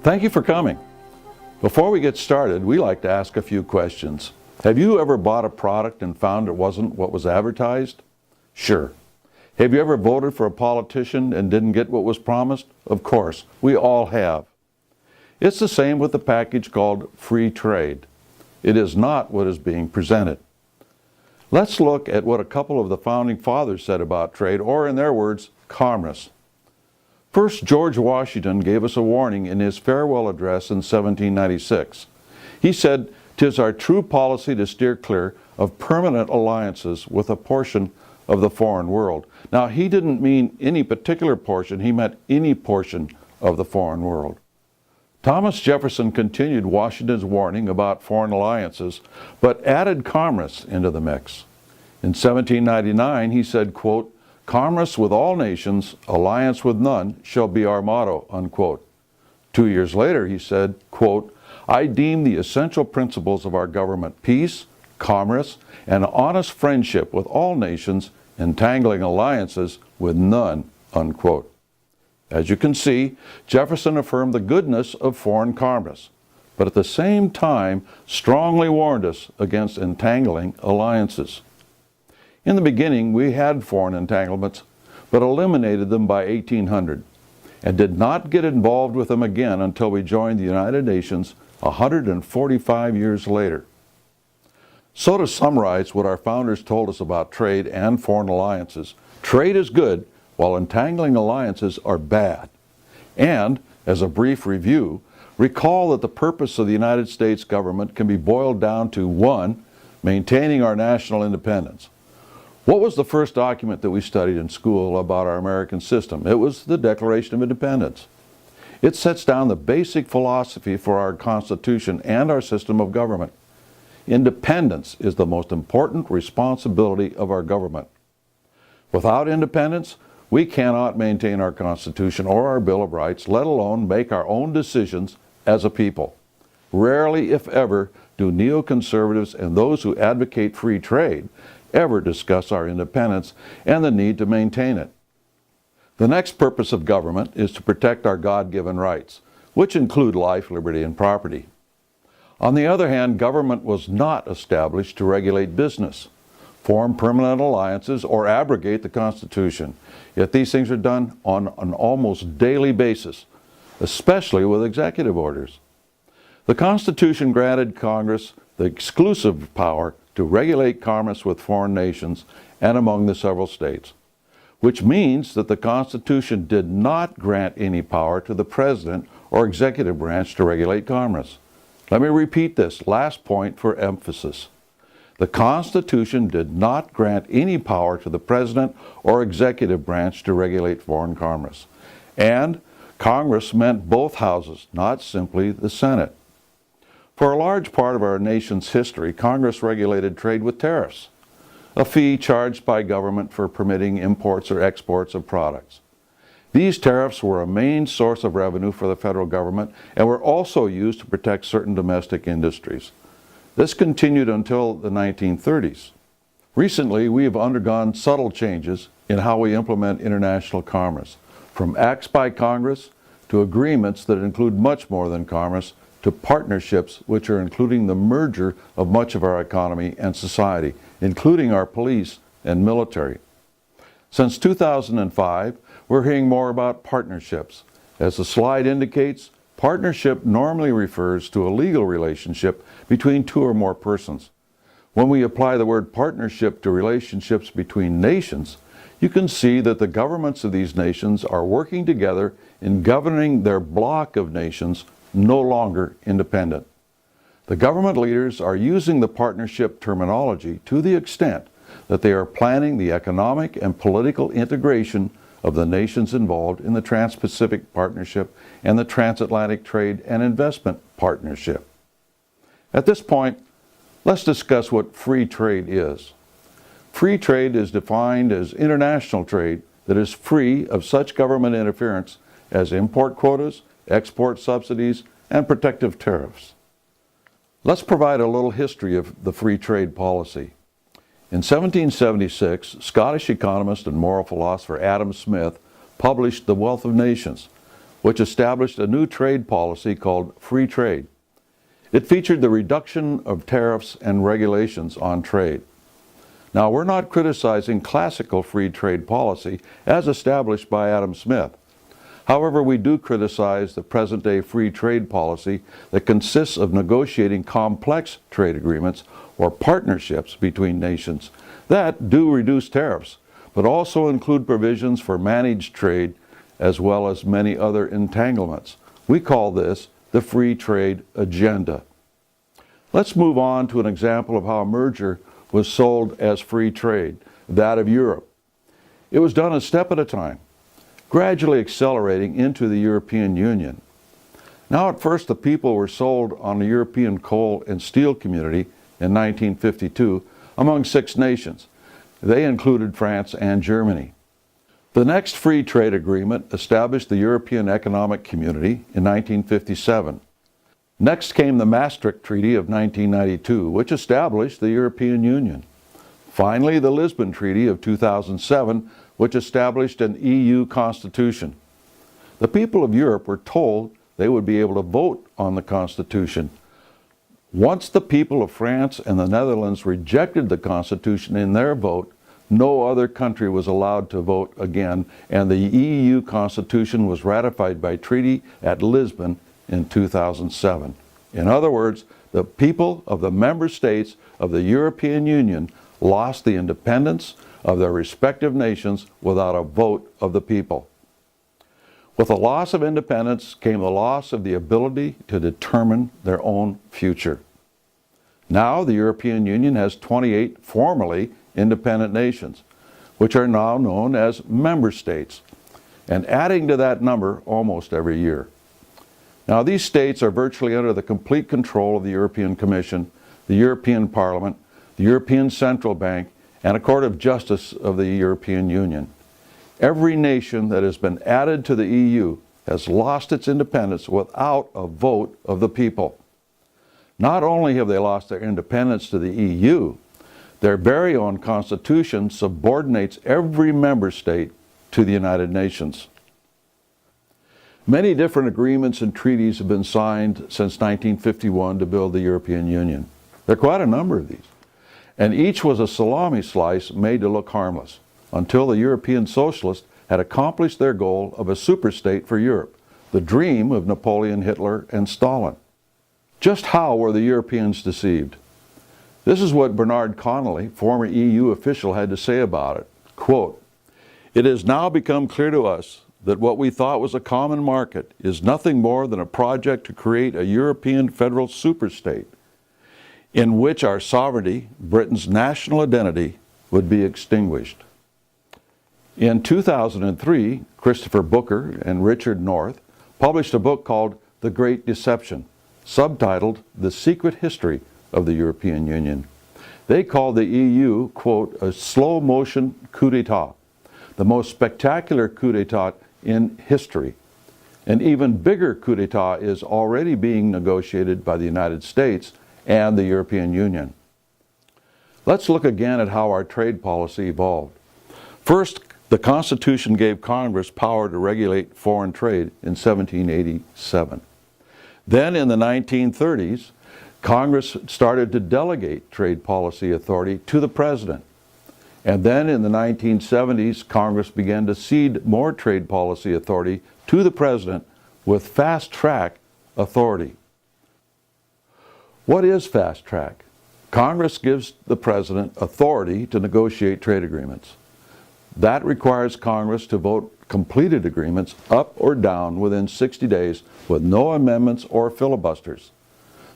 Thank you for coming. Before we get started, we like to ask a few questions. Have you ever bought a product and found it wasn't what was advertised? Sure. Have you ever voted for a politician and didn't get what was promised? Of course, we all have. It's the same with the package called free trade. It is not what is being presented. Let's look at what a couple of the founding fathers said about trade, or in their words, commerce. First, George Washington gave us a warning in his farewell address in 1796. He said, "'Tis our true policy to steer clear of permanent alliances with a portion of the foreign world." Now, he didn't mean any particular portion, he meant any portion of the foreign world. Thomas Jefferson continued Washington's warning about foreign alliances, but added commerce into the mix. In 1799, he said, quote, "Commerce with all nations, alliance with none, shall be our motto," unquote. 2 years later, he said, quote, "I deem the essential principles of our government peace, commerce, and honest friendship with all nations, entangling alliances with none," unquote. As you can see, Jefferson affirmed the goodness of foreign commerce, but at the same time strongly warned us against entangling alliances. In the beginning, we had foreign entanglements, but eliminated them by 1800, and did not get involved with them again until we joined the United Nations 145 years later. So to summarize what our founders told us about trade and foreign alliances, trade is good, while entangling alliances are bad. And, as a brief review, recall that the purpose of the United States government can be boiled down to 1, maintaining our national independence. What was the first document that we studied in school about our American system? It was the Declaration of Independence. It sets down the basic philosophy for our Constitution and our system of government. Independence is the most important responsibility of our government. Without independence, we cannot maintain our Constitution or our Bill of Rights, let alone make our own decisions as a people. Rarely, if ever, do neoconservatives and those who advocate free trade ever discuss our independence and the need to maintain it. The next purpose of government is to protect our God-given rights, which include life, liberty, and property. On the other hand, government was not established to regulate business, form permanent alliances, or abrogate the Constitution. Yet these things are done on an almost daily basis, especially with executive orders. The Constitution granted Congress the exclusive power to regulate commerce with foreign nations and among the several states, which means that the Constitution did not grant any power to the President or executive branch to regulate commerce. Let me repeat this last point for emphasis. The Constitution did not grant any power to the President or executive branch to regulate foreign commerce. And Congress meant both houses, not simply the Senate. For a large part of our nation's history, Congress regulated trade with tariffs, a fee charged by government for permitting imports or exports of products. These tariffs were a main source of revenue for the federal government and were also used to protect certain domestic industries. This continued until the 1930s. Recently, we have undergone subtle changes in how we implement international commerce, from acts by Congress to agreements that include much more than commerce, to partnerships which are including the merger of much of our economy and society, including our police and military. Since 2005, we're hearing more about partnerships. As the slide indicates, partnership normally refers to a legal relationship between two or more persons. When we apply the word partnership to relationships between nations, you can see that the governments of these nations are working together in governing their block of nations, no longer independent. The government leaders are using the partnership terminology to the extent that they are planning the economic and political integration of the nations involved in the Trans-Pacific Partnership and the Transatlantic Trade and Investment Partnership. At this point, let's discuss what free trade is. Free trade is defined as international trade that is free of such government interference as import quotas, export subsidies, and protective tariffs. Let's provide a little history of the free trade policy. In 1776, Scottish economist and moral philosopher Adam Smith published The Wealth of Nations, which established a new trade policy called free trade. It featured the reduction of tariffs and regulations on trade. Now, we're not criticizing classical free trade policy as established by Adam Smith. However, we do criticize the present-day free trade policy that consists of negotiating complex trade agreements or partnerships between nations that do reduce tariffs, but also include provisions for managed trade as well as many other entanglements. We call this the free trade agenda. Let's move on to an example of how a merger was sold as free trade, that of Europe. It was done a step at a time, gradually accelerating into the European Union. Now, at first, the people were sold on the European coal and steel community in 1952 among 6 nations. They included France and Germany. The next free trade agreement established the European Economic Community in 1957. Next came the Maastricht Treaty of 1992, which established the European Union. Finally, the Lisbon Treaty of 2007, which established an EU constitution. The people of Europe were told they would be able to vote on the constitution. Once the people of France and the Netherlands rejected the constitution in their vote, no other country was allowed to vote again, and the EU constitution was ratified by treaty at Lisbon in 2007. In other words, the people of the member states of the European Union lost the independence of their respective nations without a vote of the people. With the loss of independence came the loss of the ability to determine their own future. Now the European Union has 28 formerly independent nations, which are now known as member states, and adding to that number almost every year. Now, these states are virtually under the complete control of the European Commission, the European Parliament, the European Central Bank, and a Court of Justice of the European Union. Every nation that has been added to the EU has lost its independence without a vote of the people. Not only have they lost their independence to the EU, their very own constitution subordinates every member state to the United Nations. Many different agreements and treaties have been signed since 1951 to build the European Union. There are quite a number of these, and each was a salami slice made to look harmless, until the European socialists had accomplished their goal of a superstate for Europe, the dream of Napoleon, Hitler, and Stalin. Just how were the Europeans deceived? This is what Bernard Connolly, former EU official, had to say about it. Quote, "It has now become clear to us that what we thought was a common market is nothing more than a project to create a European federal superstate in which our sovereignty, Britain's national identity, would be extinguished." In 2003, Christopher Booker and Richard North published a book called The Great Deception, subtitled The Secret History of the European Union. They called the EU, quote, "a slow-motion coup d'etat, the most spectacular coup d'etat in history. An even bigger coup d'etat is already being negotiated by the United States and the European Union." Let's look again at how our trade policy evolved. First, the Constitution gave Congress power to regulate foreign trade in 1787. Then in the 1930s, Congress started to delegate trade policy authority to the President. And then in the 1970s, Congress began to cede more trade policy authority to the President with fast-track authority. What is fast-track? Congress gives the President authority to negotiate trade agreements. That requires Congress to vote completed agreements up or down within 60 days with no amendments or filibusters.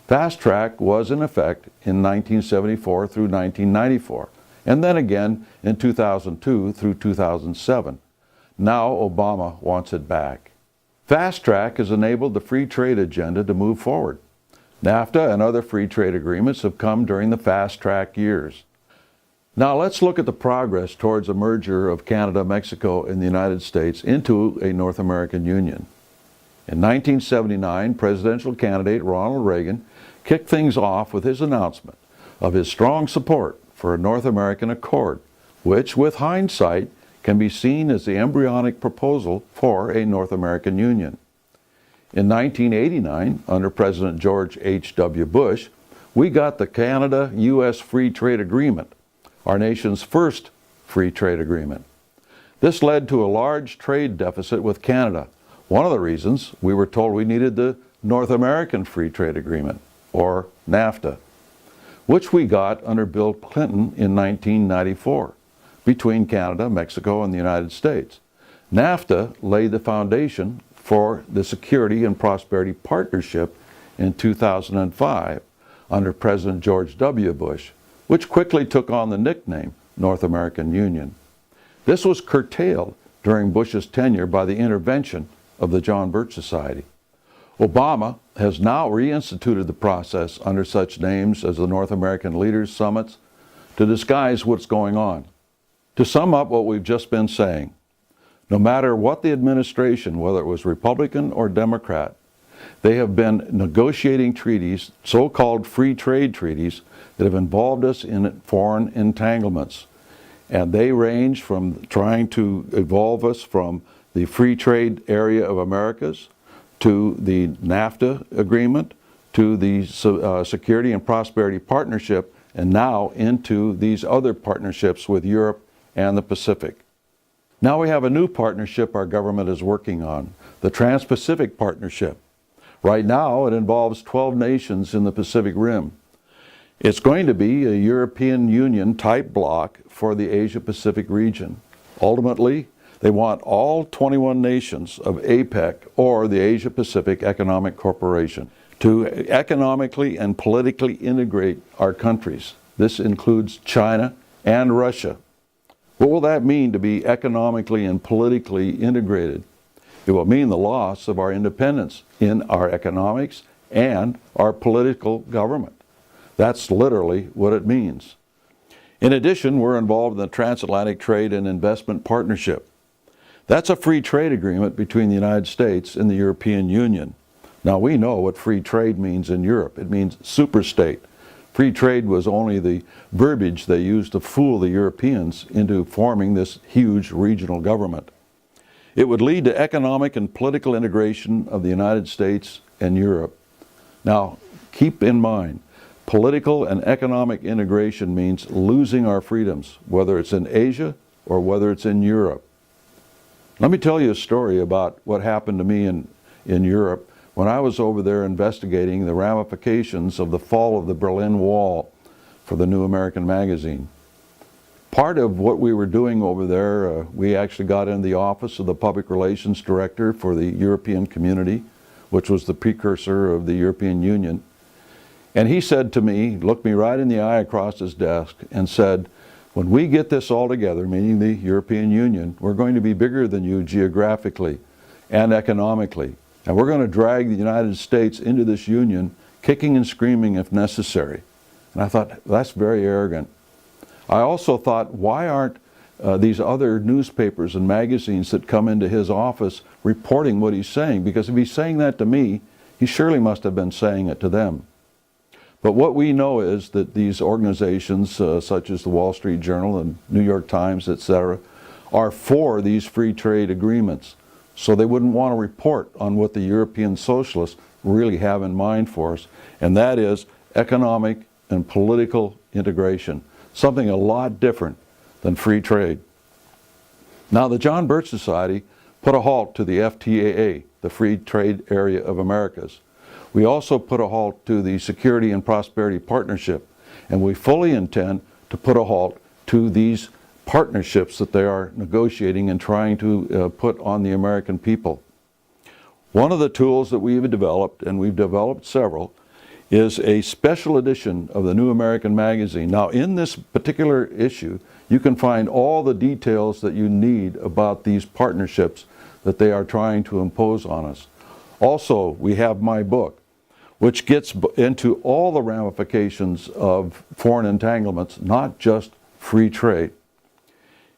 Fast-track was in effect in 1974 through 1994. And then again in 2002 through 2007. Now Obama wants it back. Fast track has enabled the free trade agenda to move forward. NAFTA and other free trade agreements have come during the fast track years. Now let's look at the progress towards a merger of Canada, Mexico, and the United States into a North American Union. In 1979, presidential candidate Ronald Reagan kicked things off with his announcement of his strong support for a North American Accord, which, with hindsight, can be seen as the embryonic proposal for a North American Union. In 1989, under President George H.W. Bush, we got the Canada-U.S. Free Trade Agreement, our nation's first free trade agreement. This led to a large trade deficit with Canada. One of the reasons we were told we needed the North American Free Trade Agreement, or NAFTA, which we got under Bill Clinton in 1994, between Canada, Mexico, and the United States. NAFTA laid the foundation for the Security and Prosperity Partnership in 2005 under President George W. Bush, which quickly took on the nickname North American Union. This was curtailed during Bush's tenure by the intervention of the John Birch Society. Obama has now reinstituted the process under such names as the North American Leaders Summits to disguise what's going on. To sum up what we've just been saying, no matter what the administration, whether it was Republican or Democrat, they have been negotiating treaties, so-called free trade treaties, that have involved us in foreign entanglements. And they range from trying to evolve us from the free trade area of Americas to the NAFTA agreement, to the Security and Prosperity Partnership, and now into these other partnerships with Europe and the Pacific. Now we have a new partnership our government is working on, the Trans-Pacific Partnership. Right now it involves 12 nations in the Pacific Rim. It's going to be a European Union type bloc for the Asia-Pacific region. Ultimately, they want all 21 nations of APEC, or the Asia-Pacific Economic Corporation, to economically and politically integrate our countries. This includes China and Russia. What will that mean to be economically and politically integrated? It will mean the loss of our independence in our economics and our political government. That's literally what it means. In addition, we're involved in the Transatlantic Trade and Investment Partnership. That's a free trade agreement between the United States and the European Union. Now we know what free trade means in Europe. It means superstate. Free trade was only the verbiage they used to fool the Europeans into forming this huge regional government. It would lead to economic and political integration of the United States and Europe. Now, keep in mind, political and economic integration means losing our freedoms, whether it's in Asia or whether it's in Europe. Let me tell you a story about what happened to me in Europe when I was over there investigating the ramifications of the fall of the Berlin Wall for the New American Magazine. Part of what we were doing over there, we actually got in the office of the Public Relations Director for the European Community, which was the precursor of the European Union. And he said to me, looked me right in the eye across his desk and said, when we get this all together, meaning the European Union, we're going to be bigger than you geographically and economically. And we're going to drag the United States into this union, kicking and screaming if necessary. And I thought, that's very arrogant. I also thought, why aren't these other newspapers and magazines that come into his office reporting what he's saying? Because if he's saying that to me, he surely must have been saying it to them. But what we know is that these organizations, such as the Wall Street Journal and New York Times, etc., are for these free trade agreements. So they wouldn't want to report on what the European socialists really have in mind for us, and that is economic and political integration, something a lot different than free trade. Now, the John Birch Society put a halt to the FTAA, the Free Trade Area of Americas. We also put a halt to the Security and Prosperity Partnership, and we fully intend to put a halt to these partnerships that they are negotiating and trying to put on the American people. One of the tools that we've developed, and we've developed several, is a special edition of the New American Magazine. Now, in this particular issue, you can find all the details that you need about these partnerships that they are trying to impose on us. Also, we have my book, which gets into all the ramifications of foreign entanglements, not just free trade.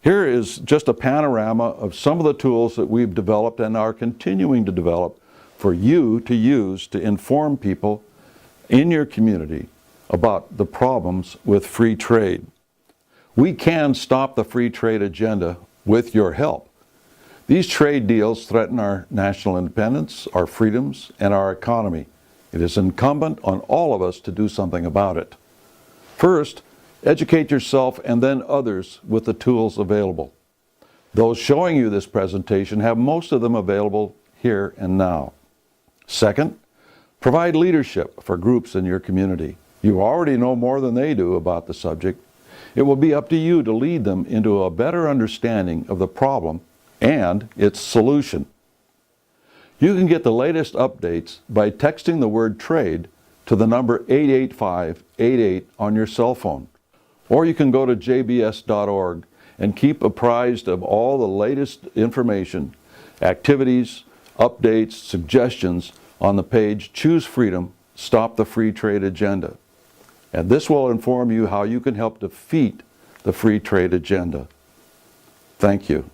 Here is just a panorama of some of the tools that we've developed and are continuing to develop for you to use to inform people in your community about the problems with free trade. We can stop the free trade agenda with your help. These trade deals threaten our national independence, our freedoms, and our economy. It is incumbent on all of us to do something about it. First, educate yourself and then others with the tools available. Those showing you this presentation have most of them available here and now. Second, provide leadership for groups in your community. You already know more than they do about the subject. It will be up to you to lead them into a better understanding of the problem and its solution. You can get the latest updates by texting the word trade to the number 88588 on your cell phone. Or you can go to jbs.org and keep apprised of all the latest information, activities, updates, suggestions on the page Choose Freedom, Stop the Free Trade Agenda. And this will inform you how you can help defeat the free trade agenda. Thank you.